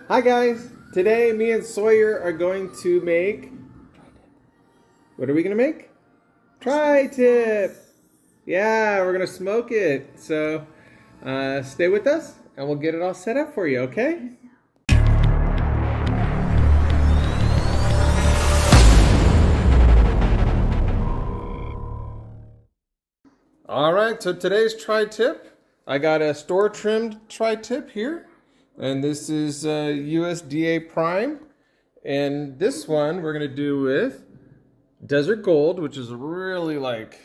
Hi guys, today me and Sawyer are going to make, what are we going to make? Tri-tip! Yeah, we're going to smoke it. So stay with us and we'll get it all set up for you, okay? Alright, so today's tri-tip, I got a store trimmed tri-tip here. And this is USDA Prime. And this one we're going to do with Desert Gold, which is really like,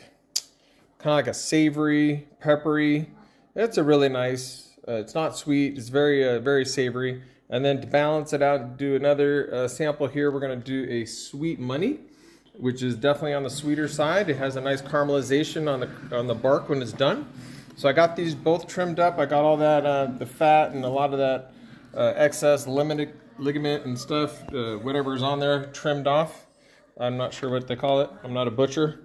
kind of like a savory, peppery. It's a really nice, it's not sweet, it's very savory. And then to balance it out, do another sample here, we're going to do a Sweet Money, which is definitely on the sweeter side. It has a nice caramelization on the bark when it's done. So I got these both trimmed up. I got all that, the fat and a lot of that excess ligament and stuff, whatever's on there, trimmed off. I'm not sure what they call it. I'm not a butcher.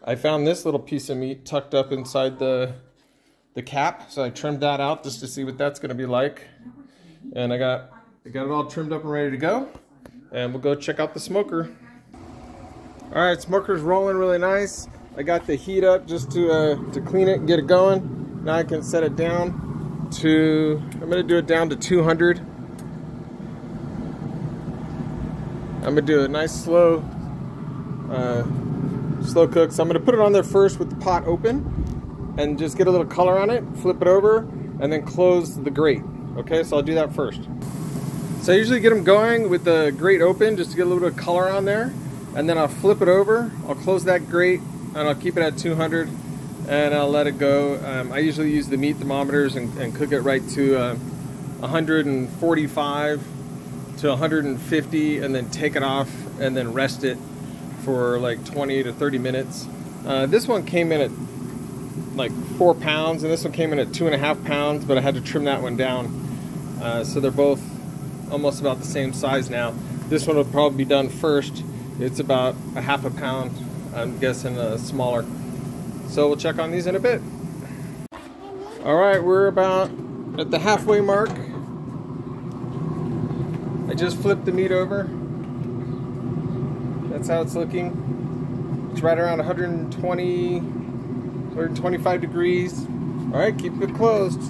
I found this little piece of meat tucked up inside the cap, so I trimmed that out just to see what that's going to be like. And I got it all trimmed up and ready to go. And we'll go check out the smoker. All right, smoker's rolling really nice. I got the heat up just to clean it and get it going. Now I can set it down to, I'm going to do it down to 200. I'm going to do a nice slow cook. So I'm going to put it on there first with the pot open and just get a little color on it, flip it over, and then close the grate. Okay, so I'll do that first. So I usually get them going with the grate open just to get a little bit of color on there. And then I'll flip it over, I'll close that grate, and I'll keep it at 200 and I'll let it go. I usually use the meat thermometers and cook it right to 145 to 150 and then take it off and then rest it for like 20 to 30 minutes. This one came in at like 4 pounds and this one came in at 2.5 pounds, but I had to trim that one down. So they're both almost about the same size now. This one will probably be done first. It's about a ½ pound. I'm guessing smaller. So we'll check on these in a bit. All right, we're about at the halfway mark. I just flipped the meat over. That's how it's looking. It's right around 120, 125 degrees. All right, keep it closed.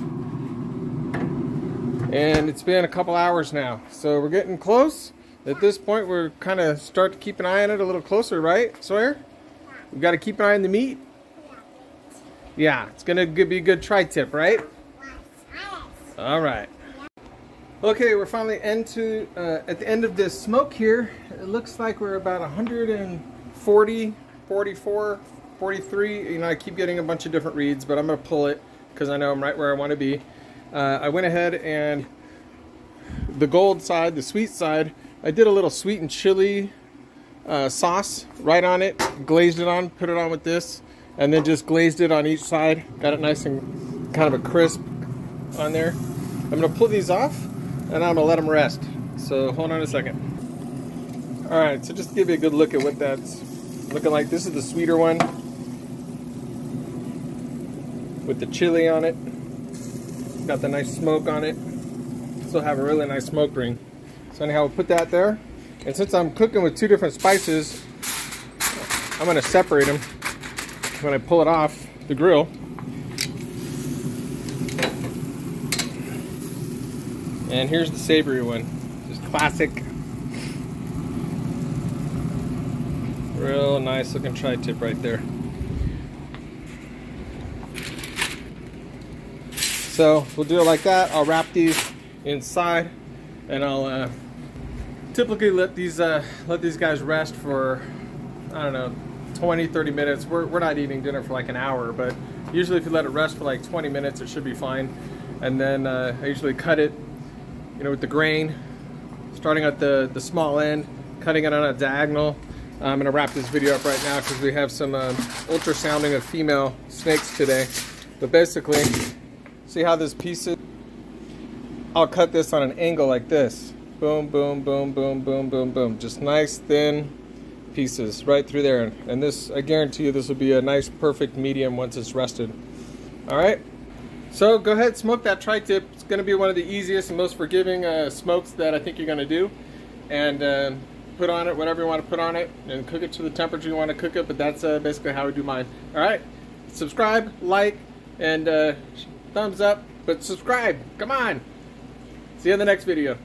And it's been a couple hours now, so we're getting close. At this point, we're kind of start to keep an eye on it a little closer, right, Sawyer? We got to keep an eye on the meat. Yeah, it's gonna be a good tri-tip, right? All right. Okay, we're finally at the end of this smoke here. It looks like we're about 140, 44, 43. You know, I keep getting a bunch of different reads, but I'm gonna pull it because I know I'm right where I want to be. I went ahead and the gold side, the sweet side, I did a little sweet and chili sauce right on it, glazed it on, put it on with this, and then just glazed it on each side. Got it nice and kind of a crisp on there. I'm going to pull these off and I'm going to let them rest. So hold on a second. Alright, so just to give you a good look at what that's looking like. This is the sweeter one with the chili on it. Got the nice smoke on it. Still have a really nice smoke ring. So anyhow, we'll put that there. And since I'm cooking with 2 different spices, I'm going to separate them when I pull it off the grill. And here's the savory one. Just classic. Real nice looking tri-tip right there. So we'll do it like that. I'll wrap these inside and I'll typically let these guys rest for, I don't know, 20-30 minutes. We're not eating dinner for like an hour, but usually if you let it rest for like 20 minutes it should be fine. And then I usually cut it, you know, with the grain, starting at the small end, cutting it on a diagonal. I'm gonna wrap this video up right now because we have some ultrasounding of female snakes today. But basically, see how this piece is? I'll cut this on an angle like this. Boom, boom, boom, boom, boom, boom, boom. Just nice thin pieces right through there. And this, I guarantee you, this will be a nice perfect medium once it's rested. All right. So go ahead, smoke that tri-tip. It's going to be one of the easiest and most forgiving smokes that I think you're going to do. And put on it whatever you want to put on it, and cook it to the temperature you want to cook it. But that's basically how we do mine. All right, subscribe, like, and thumbs up. But subscribe. Come on. See you in the next video.